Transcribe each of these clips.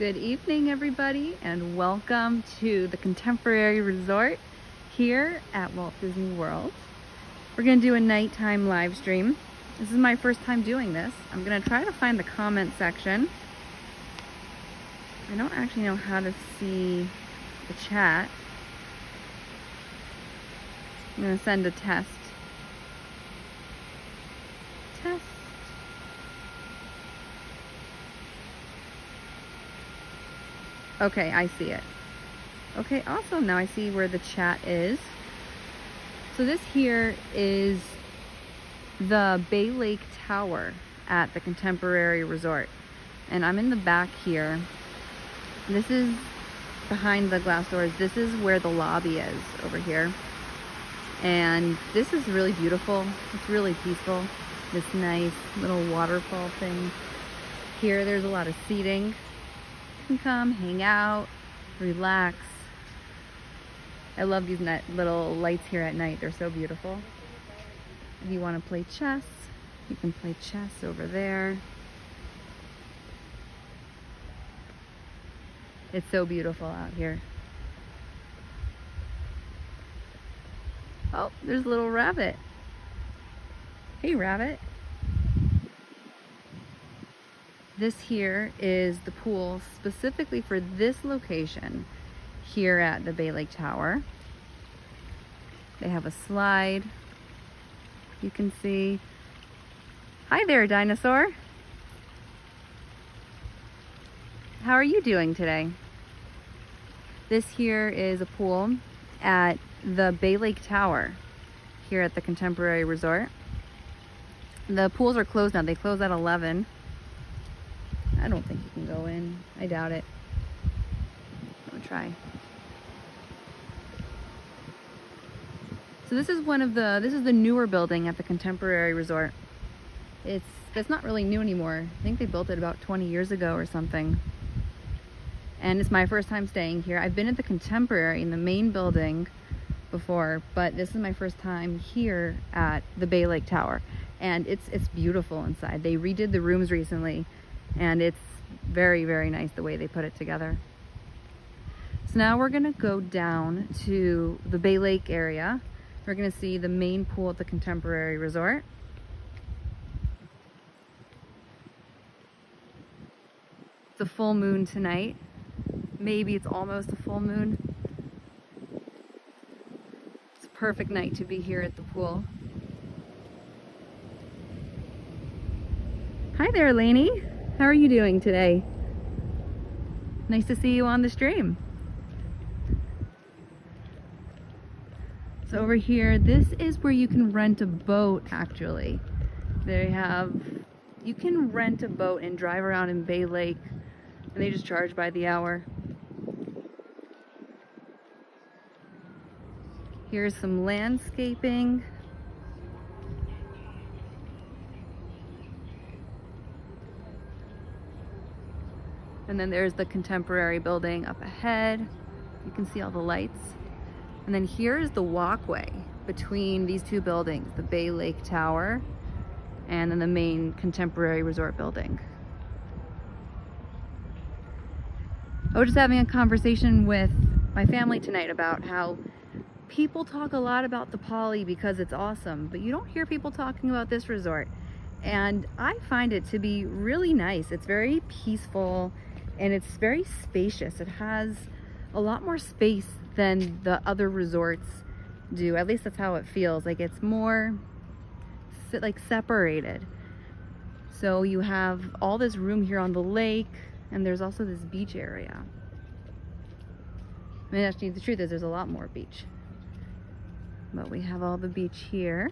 Good evening, everybody, and welcome to the Contemporary Resort here at Walt Disney World. We're going to do a nighttime live stream. This is my first time doing this. I'm going to try to find the comment section. I don't actually know how to see the chat. I'm going to send a test. Test. Okay, I see it. Okay, awesome. Now I see where the chat is. So this here is the Bay Lake Tower at the Contemporary Resort. And I'm in the back here. This is behind the glass doors. This is where the lobby is over here. And this is really beautiful. It's really peaceful. This nice little waterfall thing. Here, there's a lot of seating. You can come, hang out, relax. I love these little lights here at night. They're so beautiful. If you want to play chess, you can play chess over there. It's so beautiful out here. Oh, there's a little rabbit. Hey, rabbit. This here is the pool specifically for this location here at the Bay Lake Tower. They have a slide. You can see. Hi there, dinosaur. How are you doing today? This here is a pool at the Bay Lake Tower here at the Contemporary Resort. The pools are closed now. They close at 11. I don't think you can go in. I doubt it. I'm gonna try. So this is the newer building at the Contemporary Resort. It's not really new anymore. I think they built it about 20 years ago or something. And it's my first time staying here. I've been at the Contemporary in the main building before, but this is my first time here at the Bay Lake Tower. And it's beautiful inside. They redid the rooms recently. And it's very, very nice the way they put it together. So now we're gonna go down to the Bay Lake area. We're gonna see the main pool at the Contemporary Resort. It's a full moon tonight. Maybe it's almost a full moon. It's a perfect night to be here at the pool. Hi there, Lainey. How are you doing today? Nice to see you on the stream. So over here, this is where you can rent a boat, actually. You can rent a boat and drive around in Bay Lake, and they just charge by the hour. Here's some landscaping. And then there's the Contemporary building up ahead. You can see all the lights. And then here's the walkway between these two buildings, the Bay Lake Tower and then the main Contemporary Resort building. I was just having a conversation with my family tonight about how people talk a lot about the Poly because it's awesome, but you don't hear people talking about this resort. And I find it to be really nice. It's very peaceful. And it's very spacious. It has a lot more space than the other resorts do. At least that's how it feels. Like it's more like separated. So you have all this room here on the lake, and there's also this beach area. I mean, actually, the truth is there's a lot more beach. But we have all the beach here.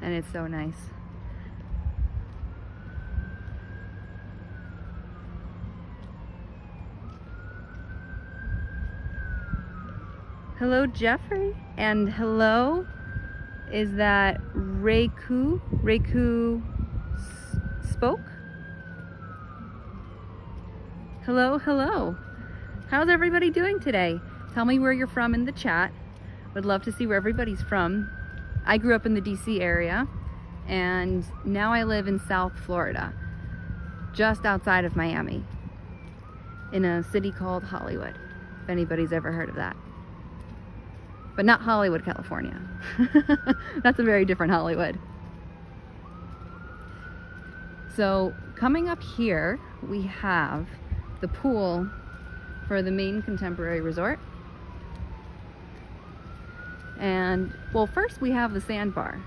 And it's so nice. Hello, Jeffrey. And hello, is that Reiku? Reiku spoke? Hello, hello. How's everybody doing today? Tell me where you're from in the chat. Would love to see where everybody's from. I grew up in the DC area, and now I live in South Florida, just outside of Miami, in a city called Hollywood, if anybody's ever heard of that. But not Hollywood, California. That's a very different Hollywood. So coming up here, we have the pool for the main contemporary resort. And well, first we have the sandbar.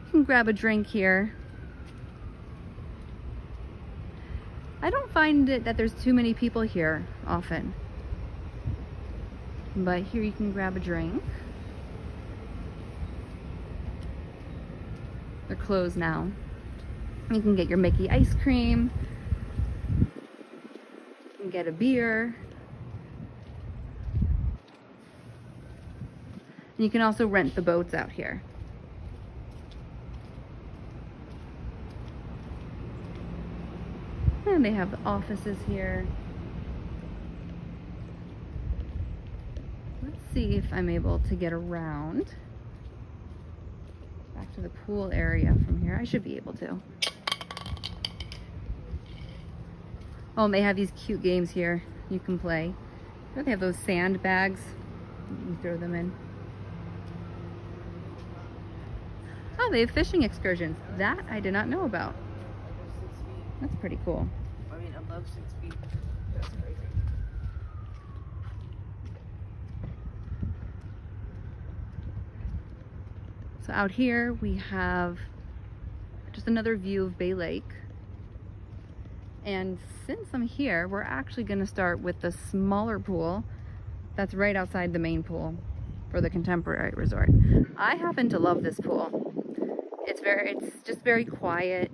You can grab a drink here. I don't find it that there's too many people here often, but here you can grab a drink. They're closed now. You can get your Mickey ice cream. You can get a beer. And you can also rent the boats out here. And they have the offices here. Let's see if I'm able to get around back to the pool area from here. I should be able to. Oh, and they have these cute games here you can play. They have those sand bags. You throw them in. Oh, they have fishing excursions. That I did not know about. That's pretty cool. I mean, above 6 feet. That's crazy. So out here we have just another view of Bay Lake. And since I'm here, we're actually going to start with the smaller pool that's right outside the main pool for the contemporary resort. I happen to love this pool. It's just very quiet,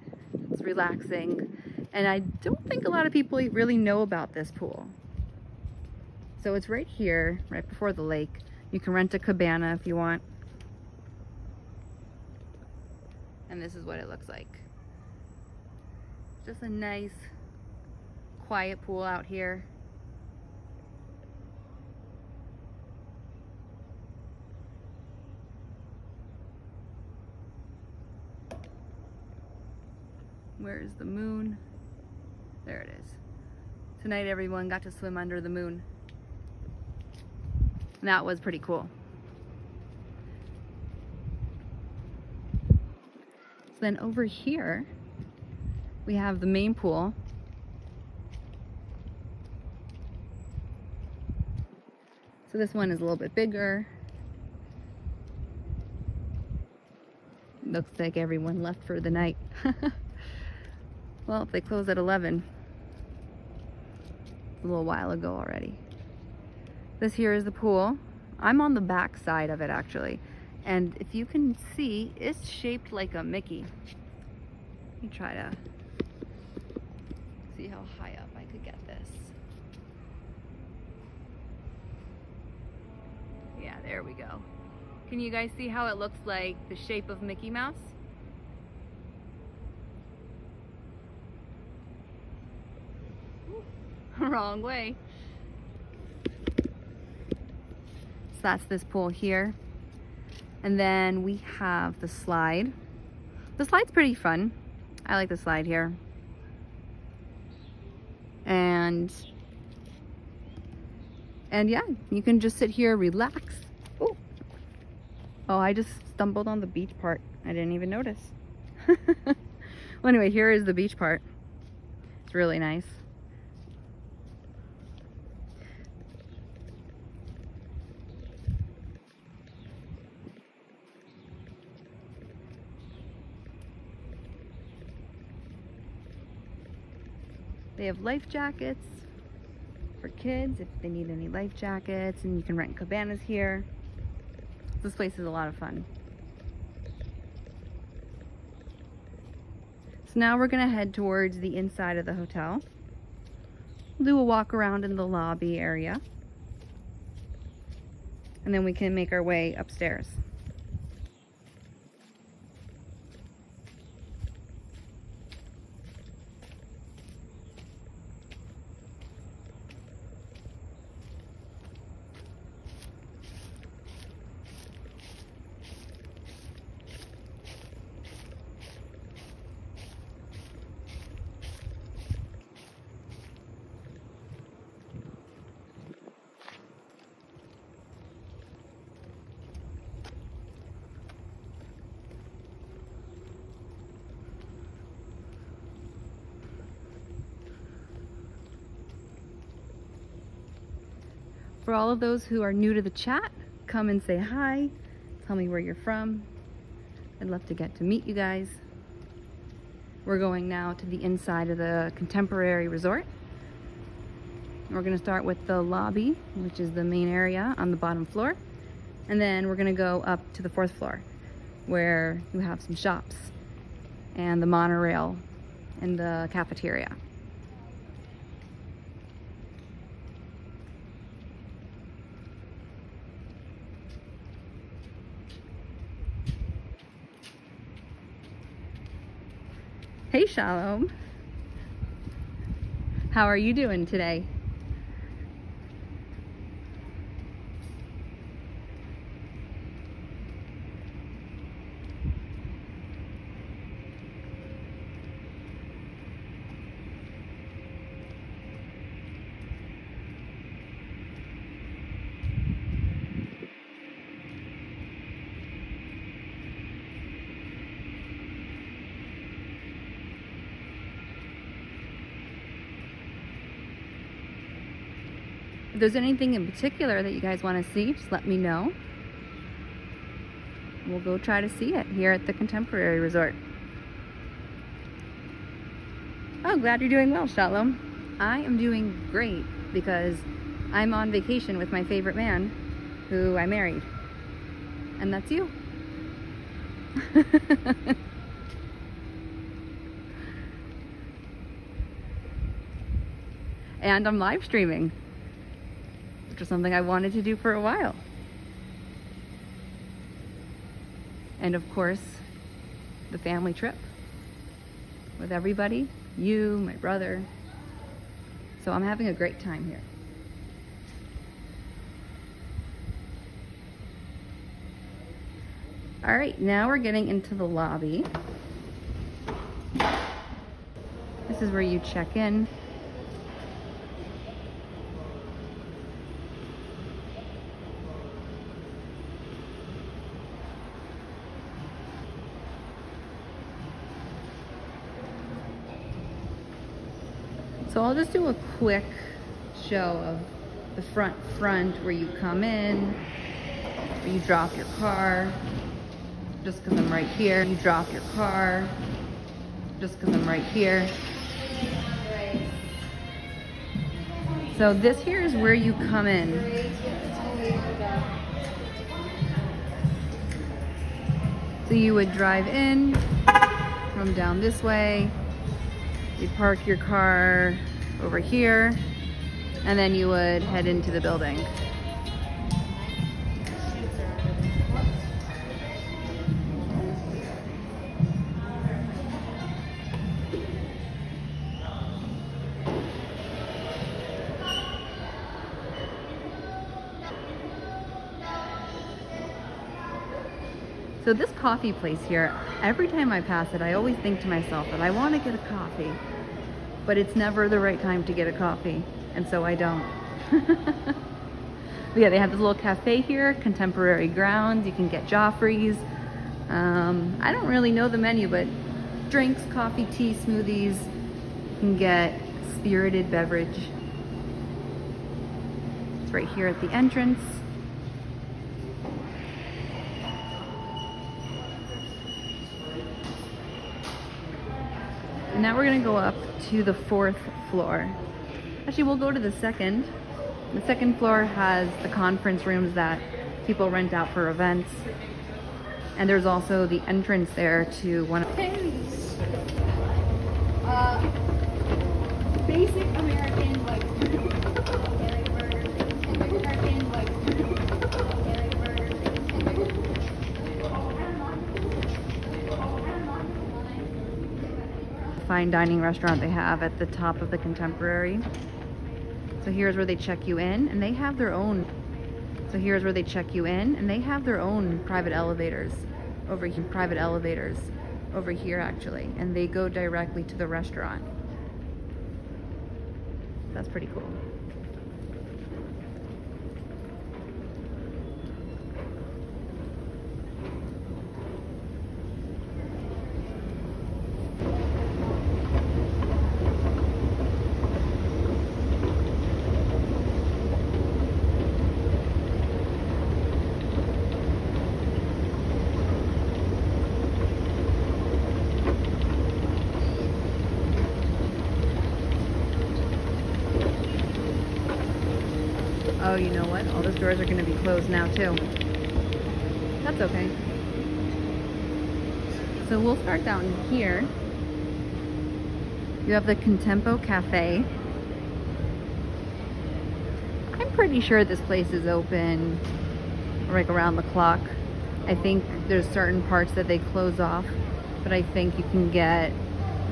it's relaxing, and I don't think a lot of people really know about this pool. So it's right here, right before the lake. You can rent a cabana if you want. And this is what it looks like. Just a nice, quiet pool out here. Where's the moon? There it is. Tonight everyone got to swim under the moon. And that was pretty cool. So then over here, we have the main pool. So this one is a little bit bigger. Looks like everyone left for the night. Well, if they close at 11, it's a little while ago already. This here is the pool. I'm on the back side of it actually. And if you can see, it's shaped like a Mickey. Let me try to see how high up I could get this. Yeah, there we go. Can you guys see how it looks like the shape of Mickey Mouse? Wrong way. So that's this pool here. And then we have the slide. The slide's pretty fun. I like the slide here. And yeah, you can just sit here, relax. Ooh. Oh, I just stumbled on the beach part. I didn't even notice. Well, anyway, here is the beach part. It's really nice. They have life jackets for kids if they need any life jackets, and you can rent cabanas here. This place is a lot of fun. So now we're gonna head towards the inside of the hotel. We'll do a walk around in the lobby area, and then we can make our way upstairs. for all of those who are new to the chat, come and say hi. Tell me where you're from. I'd love to get to meet you guys. We're going now to the inside of the Contemporary Resort. We're going to start with the lobby, which is the main area on the bottom floor. And then we're going to go up to the 4th floor, where you have some shops and the monorail and the cafeteria. Hey Shalom, how are you doing today? If there's anything in particular that you guys want to see, just let me know. We'll go try to see it here at the Contemporary Resort. Oh, glad you're doing well, Shalom. I am doing great because I'm on vacation with my favorite man who I married. And that's you. And I'm live streaming, which is something I wanted to do for a while. And of course, the family trip with everybody, you, my brother. So I'm having a great time here. All right, now we're getting into the lobby. This is where you check in. So I'll just do a quick show of the front where you come in, where you drop your car, just because I'm right here. You drop your car, just because I'm right here. So this here is where you come in. So you would drive in, come down this way, you'd park your car over here, and then you would head into the building. So this coffee place here, every time I pass it, I always think to myself that I want to get a coffee, but it's never the right time to get a coffee, and so I don't. But yeah, they have this little cafe here, Contemporary Grounds. You can get Joffrey's. I don't really know the menu, but drinks, coffee, tea, smoothies. You can get spirited beverage. It's right here at the entrance. And now we're gonna go up to the 4th floor. Actually, we'll go to the 2nd. The 2nd floor has the conference rooms that people rent out for events. And there's also the entrance there to one of Basic American, like, American, like, fine dining restaurant they have at the top of the Contemporary. So here's where they check you in, and they have their own. So here's where they check you in, and they have their own private elevators over here. Private elevators over here actually, and they go directly to the restaurant. That's pretty cool. Oh, you know what? All the stores are going to be closed now too. That's okay. So we'll start down here. You have the Contempo Cafe. I'm pretty sure this place is open like around the clock. I think there's certain parts that they close off, but I think you can get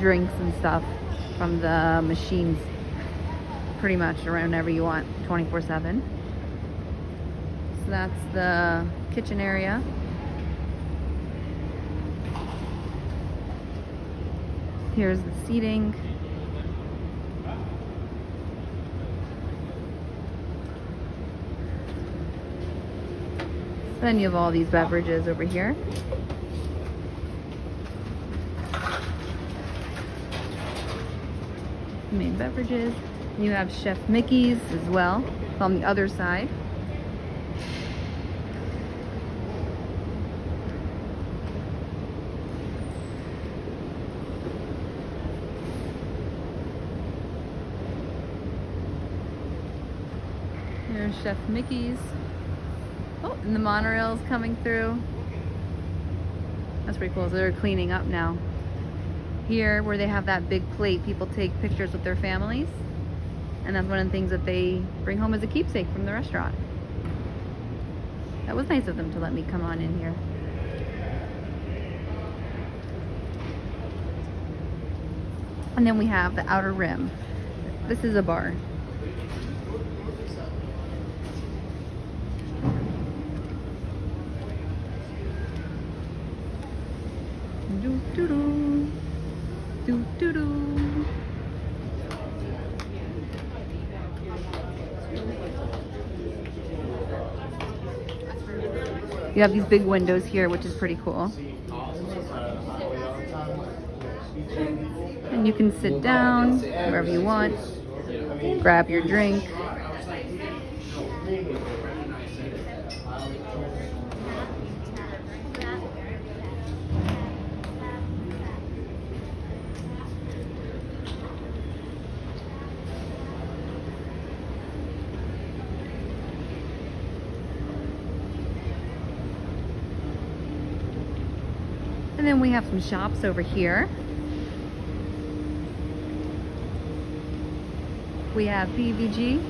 drinks and stuff from the machines pretty much whenever you want, 24/7. So that's the kitchen area. Here's the seating. Then you have all these beverages over here. Main beverages. You have Chef Mickey's as well on the other side. Here's Chef Mickey's. Oh, and the monorail's coming through. That's pretty cool. So they're cleaning up now. Here, where they have that big plate, people take pictures with their families. And that's one of the things that they bring home as a keepsake from the restaurant. That was nice of them to let me come on in here. And then we have the Outer Rim. This is a bar. Do do do. Do do do. You have these big windows here, which is pretty cool. And you can sit down wherever you want, grab your drink. And then we have some shops over here. We have PVG.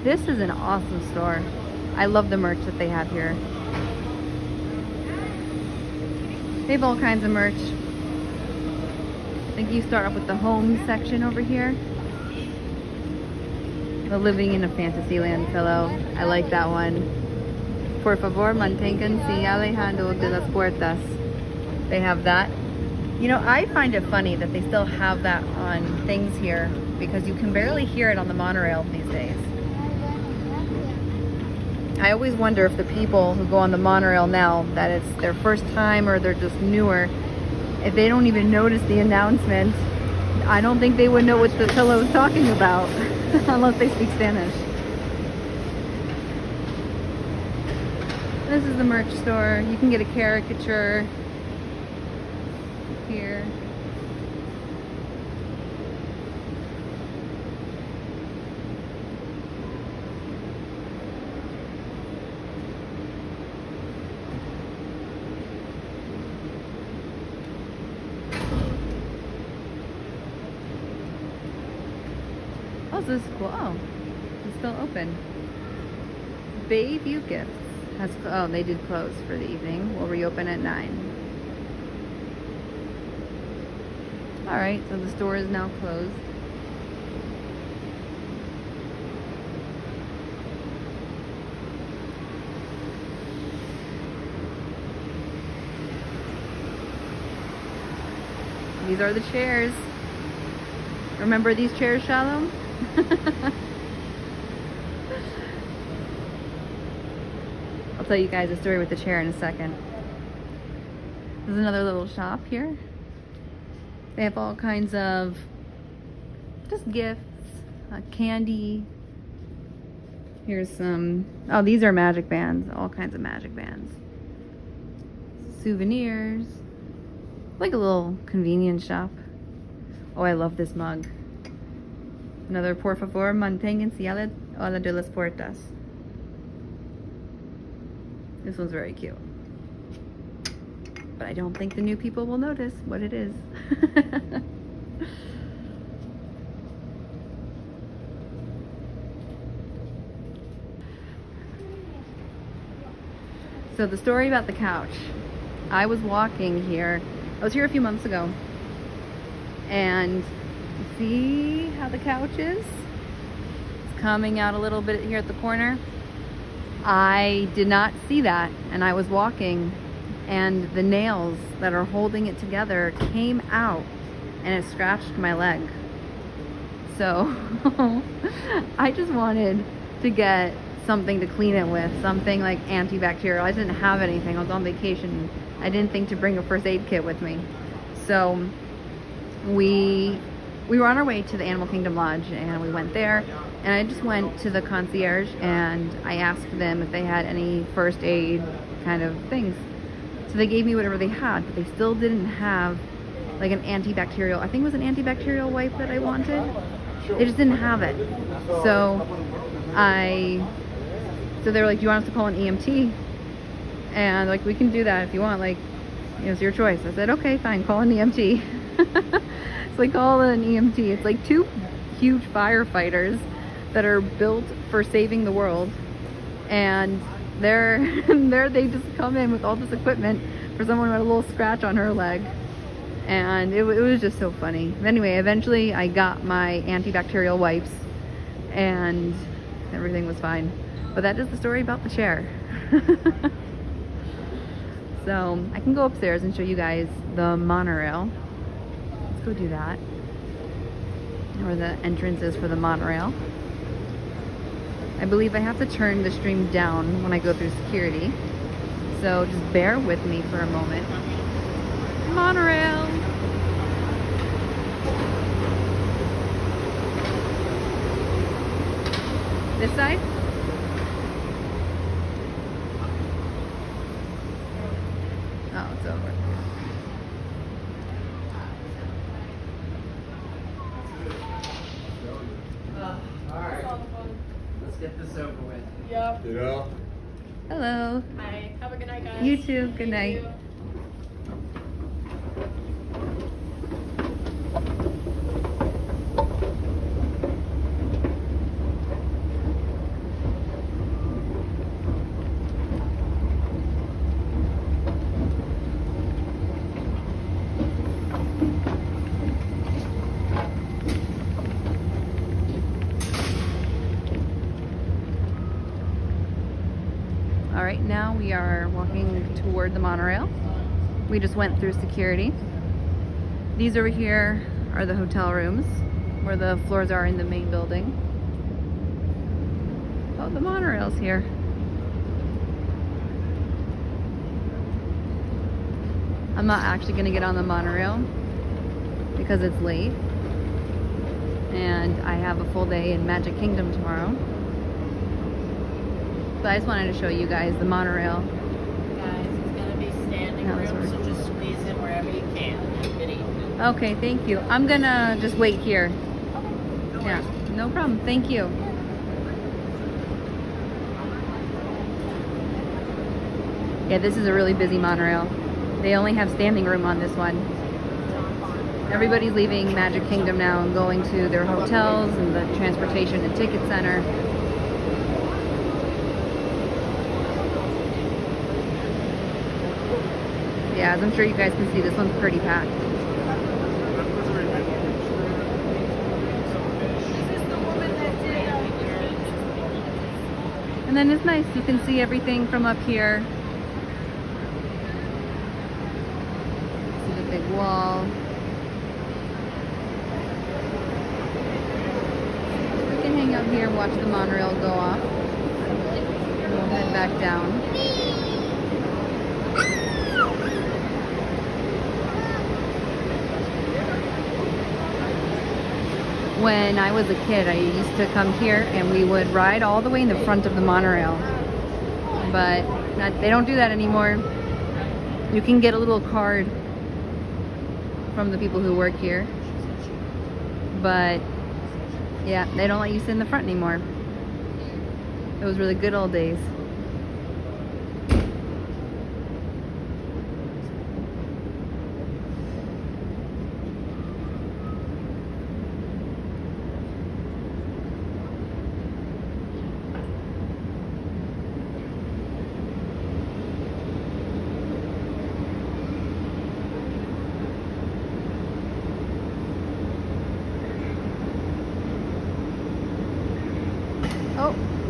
This is an awesome store. I love the merch that they have here. They have all kinds of merch. I think you start off with the home section over here. The Living in a Fantasyland pillow. I like that one. Por favor, manténganse alejando de las puertas. They have that. You know, I find it funny that they still have that on things here because you can barely hear it on the monorail these days. I always wonder if the people who go on the monorail now, that it's their first time or they're just newer, if they don't even notice the announcement, I don't think they would know what the pillow is talking about unless they speak Spanish. This is the merch store. You can get a caricature here. Oh, so this is cool. Oh, it's still open. Bayview Gifts has, oh, they did close for the evening. We'll reopen at 9. Alright, so the store is now closed. These are the chairs. Remember these chairs, Shalom? I'll tell you guys a story with the chair in a second. There's another little shop here. They have all kinds of just gifts, candy. Here's some, oh, these are magic bands, all kinds of magic bands. Souvenirs, like a little convenience shop. Oh, I love this mug. Another por favor, manténganse a la de las puertas. This one's very cute. But I don't think the new people will notice what it is. So the story about the couch. I was walking here. I was here a few months ago. And see how the couch is? It's coming out a little bit here at the corner. I did not see that, and I was walking, and the nails that are holding it together came out, and it scratched my leg. So I just wanted to get something to clean it with, something like antibacterial. I didn't have anything. I was on vacation. I didn't think to bring a first aid kit with me. So we were on our way to the Animal Kingdom Lodge, and we went there, and I just went to the concierge and I asked them if they had any first aid kind of things. So they gave me whatever they had, but they still didn't have like an antibacterial, I think it was an antibacterial wipe that I wanted. They just didn't have it. So they were like, do you want us to call an EMT? And like, we can do that if you want, like, it's your choice. I said, okay, fine, call an EMT. So I call an EMT. It's like two huge firefighters that are built for saving the world. And they just come in with all this equipment for someone with a little scratch on her leg. And it was just so funny. Anyway, eventually I got my antibacterial wipes and everything was fine. But that is the story about the chair. So I can go upstairs and show you guys the monorail. Let's go do that. Where the entrance is for the monorail. I believe I have to turn the stream down when I go through security. So just bear with me for a moment. Monorail! This side? Oh, it's over. Alright. Let's get this over with. Yep. Yeah. Hello. Hi. Have a good night, guys. You too. Good Thank night. you. All right, now we are walking toward the monorail. We just went through security. These over here are the hotel rooms where the floors are in the main building. Oh, the monorail's here. I'm not actually gonna get on the monorail because it's late. And I have a full day in Magic Kingdom tomorrow. But I just wanted to show you guys the monorail. Guys, it's gonna be standing How this room, works. so just squeeze in wherever you can. Good evening. Okay, thank you. I'm gonna just wait here. Yeah, no problem. Thank you. Yeah, this is a really busy monorail. They only have standing room on this one. Everybody's leaving Magic Kingdom now and going to their hotels and the transportation and ticket center. Yeah, as I'm sure you guys can see, this one's pretty packed. And then it's nice, you can see everything from up here. See the big wall. We can hang out here and watch the monorail go off. And we'll head back down. When I was a kid, I used to come here and we would ride all the way in the front of the monorail. But they don't do that anymore. You can get a little card from the people who work here. But yeah, they don't let you sit in the front anymore. Those were the good old days.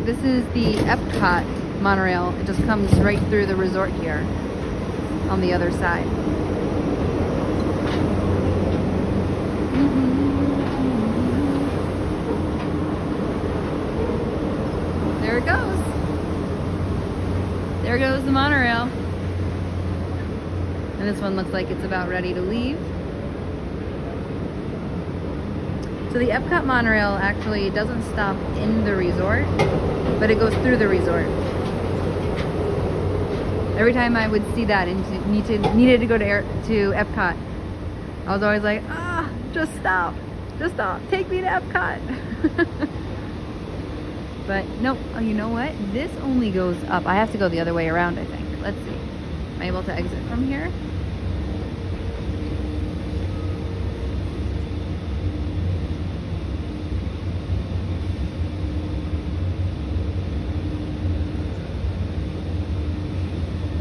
this is the Epcot monorail. It just comes right through the resort here on the other side. There it goes. There goes the monorail. And this one looks like it's about ready to leave. So the Epcot monorail actually doesn't stop in the resort, but it goes through the resort. Every time I would see that and needed to go to Epcot, I was always like, just stop, take me to Epcot. But nope, oh, you know what? This only goes up. I have to go the other way around, I think. Let's see. Am I able to exit from here?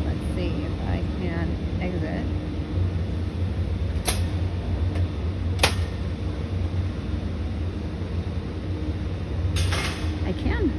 Let's see if I can exit. I can.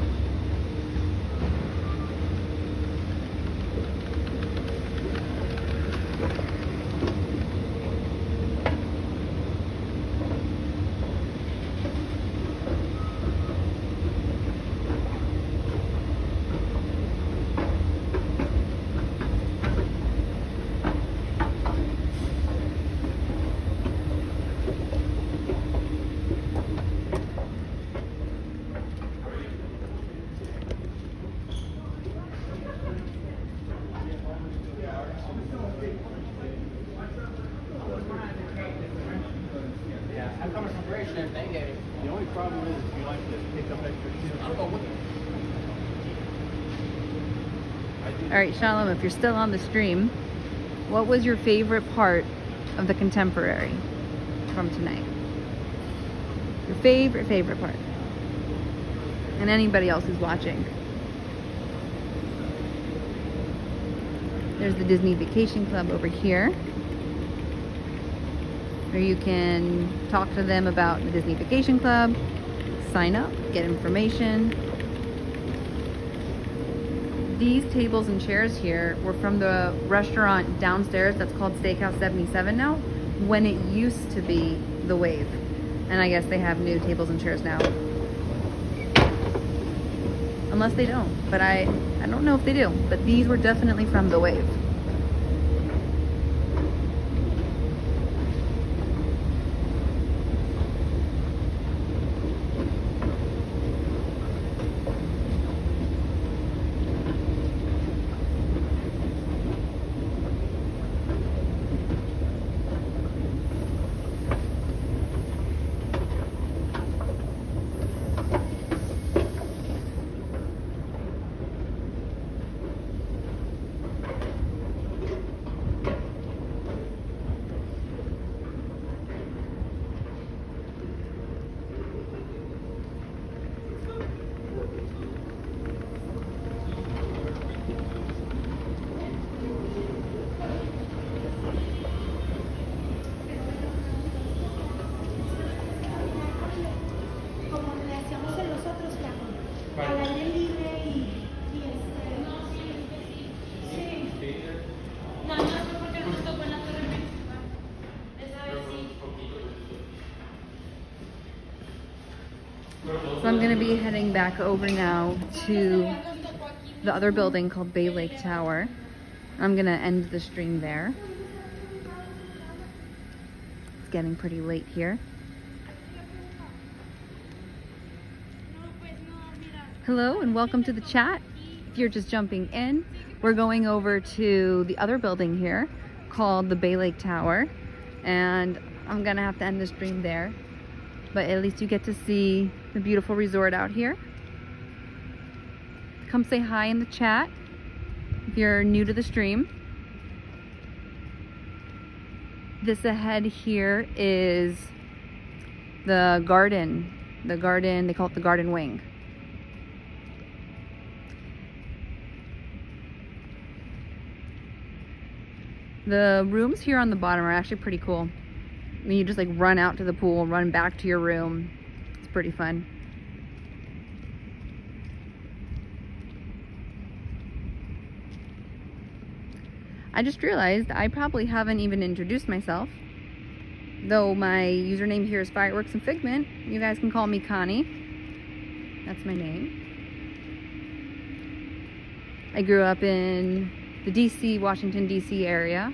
Yeah, I'm coming from Gratiot if they get it. The only problem is if you like to pick up extra shifts. I'll go with you. All right, Shalom, if you're still on the stream, what was your favorite part of the Contemporary from tonight? Your favorite part? And anybody else who's watching. There's the Disney Vacation Club over here, where you can talk to them about the Disney Vacation Club, sign up, get information. These tables and chairs here were from the restaurant downstairs that's called Steakhouse 77 now, when it used to be the Wave. And I guess they have new tables and chairs now. Unless they don't, but I don't know if they do, but these were definitely from the Wave. Como le hacíamos en los otros viajes, al aire libre y sí. Nada más fue porque nos tocó en la torre principal. Esa vez sí. So I'm going to be heading back over now to the other building called Bay Lake Tower. I'm going to end the stream there. It's getting pretty late here. Hello and welcome to the chat. If you're just jumping in, we're going over to the other building here called the Bay Lake Tower, and I'm gonna have to end the stream there, but at least you get to see the beautiful resort out here. Come say hi in the chat if you're new to the stream. This ahead here is the garden. They call it the garden wing. The rooms here on the bottom are actually pretty cool. I mean, you just like run out to the pool, run back to your room. It's pretty fun. I just realized I probably haven't even introduced myself. Though my username here is Fireworks and Figment, you guys can call me Connie. That's my name. I grew up in the DC, Washington, DC area,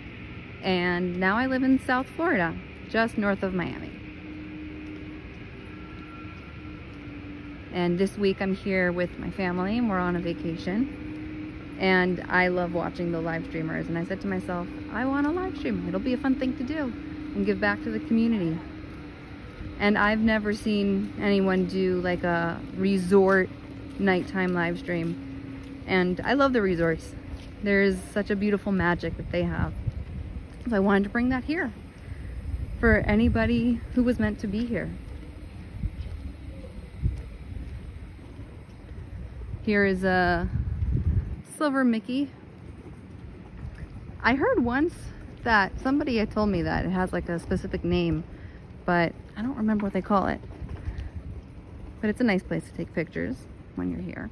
and now I live in South Florida, just north of Miami. And this week I'm here with my family and we're on a vacation. And I love watching the live streamers. And I said to myself, I want a live stream. It'll be a fun thing to do and give back to the community. And I've never seen anyone do like a resort nighttime live stream. And I love the resorts. There's such a beautiful magic that they have. So I wanted to bring that here for anybody who was meant to be here. Here is a silver Mickey. I heard once that somebody had told me that it has like a specific name, but I don't remember what they call it. But it's a nice place to take pictures when you're here.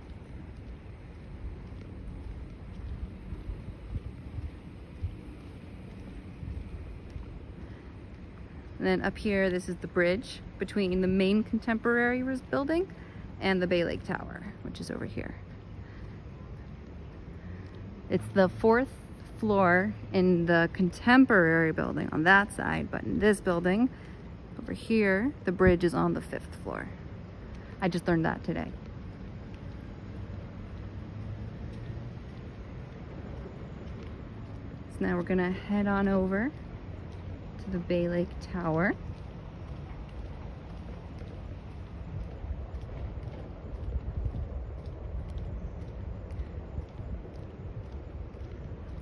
And then up here, this is the bridge between the main contemporary building and the Bay Lake Tower, which is over here. It's the 4th floor in the contemporary building on that side, but in this building over here, the bridge is on the 5th floor. I just learned that today. So now we're gonna head on over to the Bay Lake Tower.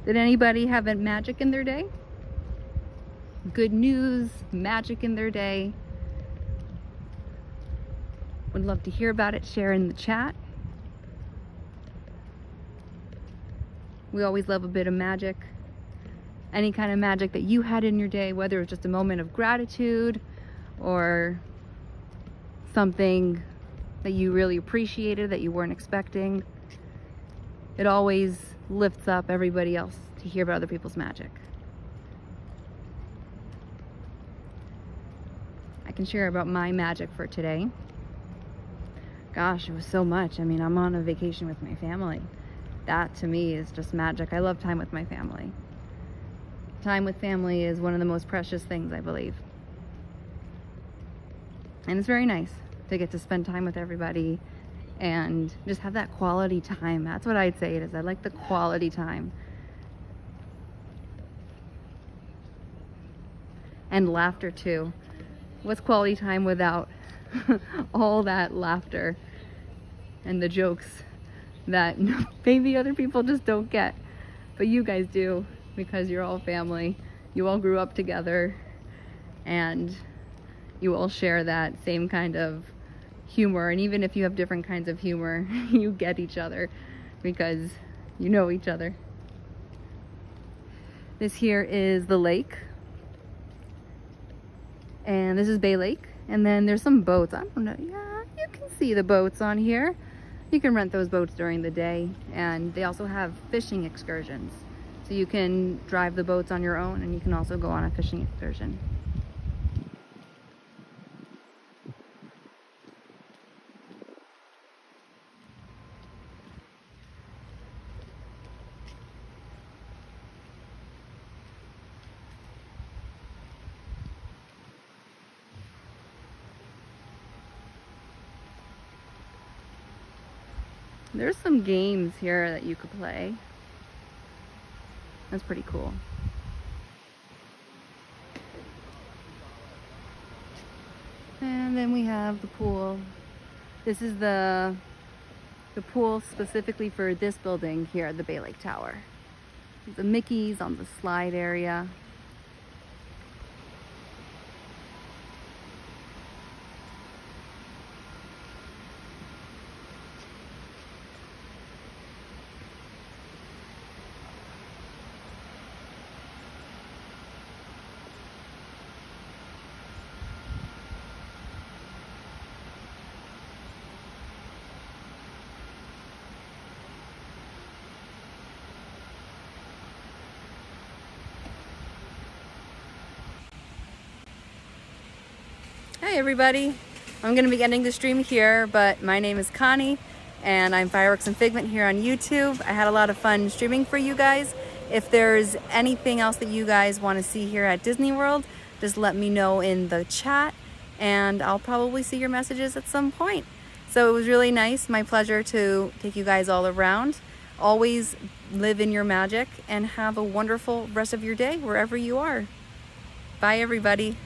Did anybody have a magic in their day? Good news, magic in their day? Would love to hear about it. Share in the chat. We always love a bit of magic. Any kind of magic that you had in your day, whether it was just a moment of gratitude or something that you really appreciated that you weren't expecting. It always lifts up everybody else to hear about other people's magic. I can share about my magic for today. Gosh, it was so much. I mean, I'm on a vacation with my family. That to me is just magic. I love time with my family. Time with family is one of the most precious things, I believe. And it's very nice to get to spend time with everybody and just have that quality time. That's what I'd say it is. I like the quality time. And laughter too. What's quality time without all that laughter and the jokes that maybe other people just don't get, but you guys do, because you're all family. You all grew up together and you all share that same kind of humor. And even if you have different kinds of humor, you get each other because you know each other. This here is the lake. And this is Bay Lake. And then there's some boats. I don't know. Yeah, you can see the boats on here. You can rent those boats during the day. And they also have fishing excursions. So you can drive the boats on your own and you can also go on a fishing excursion. There's some games here that you could play. That's pretty cool. And then we have the pool. This is the pool specifically for this building here at the Bay Lake Tower. The Mickey's on the slide area. Hi everybody. I'm going to be ending the stream here, but my name is Connie and I'm Fireworks and Figment here on YouTube. I had a lot of fun streaming for you guys. If there's anything else that you guys want to see here at Disney World, just let me know in the chat and I'll probably see your messages at some point. So it was really nice, my pleasure to take you guys all around. Always live in your magic and have a wonderful rest of your day wherever you are. Bye everybody.